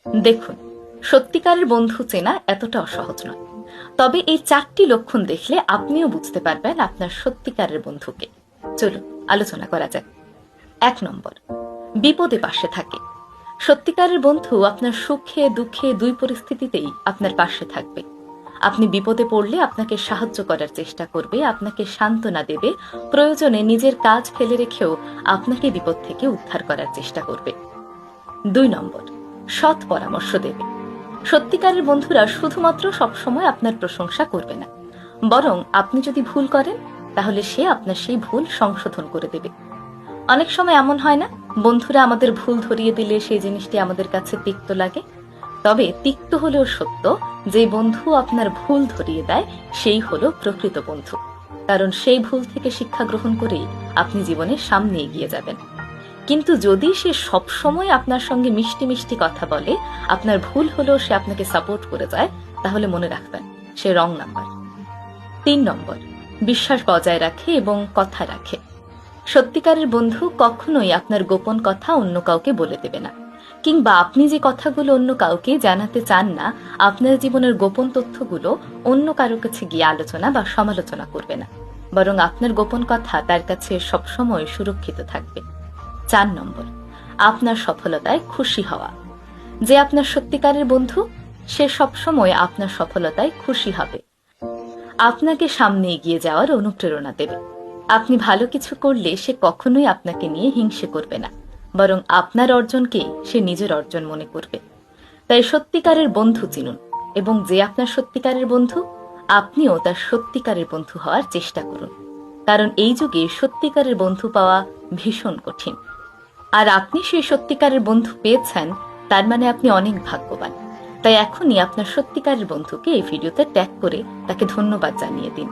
দেখুন, সত্যিকারের বন্ধু চেনা এতটা সহজ নয়। তবে এই 4টি লক্ষণ দেখলে আপনিও বুঝতে পারবেন আপনার সত্যিকারের বন্ধুকে। চলুন আলোচনা করা যাক। 1 নম্বর, বিপদে পাশে থাকে। সত্যিকারের বন্ধু আপনার সুখে দুঃখে দুই পরিস্থিতিতেই আপনার পাশে থাকবে। আপনি বিপদে পড়লে আপনাকে সাহায্য করার চেষ্টা করবে, আপনাকে সান্ত্বনা দেবে, প্রয়োজনে নিজের কাজ ফেলে রেখেও আপনাকে বিপদ থেকে উদ্ধার করার চেষ্টা করবে। 2 নম্বর, সৎ পরামর্শ দেবে। সত্যিকারের বন্ধুরা শুধুমাত্র সবসময় আপনার প্রশংসা করবে না, বরং আপনি যদি ভুল করেন তাহলে সে আপনার সেই ভুল সংশোধন করে দেবে। অনেক সময় এমন হয় না, বন্ধুরা আমাদের ভুল ধরিয়ে দিলে সেই জিনিসটি আমাদের কাছে তিক্ত লাগে। তবে তিক্ত হলেও সত্য, যে বন্ধু আপনার ভুল ধরিয়ে দেয় সেই হলো প্রকৃত বন্ধু। কারণ সেই ভুল থেকে শিক্ষা গ্রহণ করেই আপনি জীবনে সামনে এগিয়ে যাবেন। কিন্তু যদি সে সবসময় আপনার সঙ্গে মিষ্টি মিষ্টি কথা বলে, আপনার ভুল হলেও সে আপনাকে সাপোর্ট করে যায়, তাহলে মনে রাখবেন সে রং নাম্বার। 3 নম্বর, বিশ্বাস বজায় রাখে এবং কথা রাখে। সত্যিকারের বন্ধু কখনোই আপনার গোপন কথা অন্য কাউকে বলে দেবে না, কিংবা আপনি যে কথাগুলো অন্য কাউকে জানাতে চান না, আপনার জীবনের গোপন তথ্যগুলো অন্য কারো কাছে গিয়ে আলোচনা বা সমালোচনা করবে না, বরং আপনার গোপন কথা তার কাছে সবসময় সুরক্ষিত থাকবে। 4 নম্বর, আপনার সফলতায় খুশি হওয়া। যে আপনার সত্যিকারের বন্ধু, সে সবসময় আপনার সফলতায় খুশি হবে, আপনাকে সামনে এগিয়ে যাওয়ার অনুপ্রেরণা দেবে। আপনি ভালো কিছু করলে সে কখনোই আপনাকে নিয়ে হিংসে করবে না, বরং আপনার অর্জনকেই সে নিজের অর্জন মনে করবে। তাই সত্যিকারের বন্ধু চিনুন, এবং যে আপনার সত্যিকারের বন্ধু, আপনিও তার সত্যিকারের বন্ধু হওয়ার চেষ্টা করুন। কারণ এই যুগে সত্যিকারের বন্ধু পাওয়া ভীষণ কঠিন। আর আপনি সেই সত্যিকারের বন্ধু পেয়েছেন, তার মানে আপনি অনেক ভাগ্যবান। তাই এখনই আপনার সত্যিকারের বন্ধুকে এই ভিডিওতে ট্যাগ করে তাকে ধন্যবাদ জানিয়ে দিন।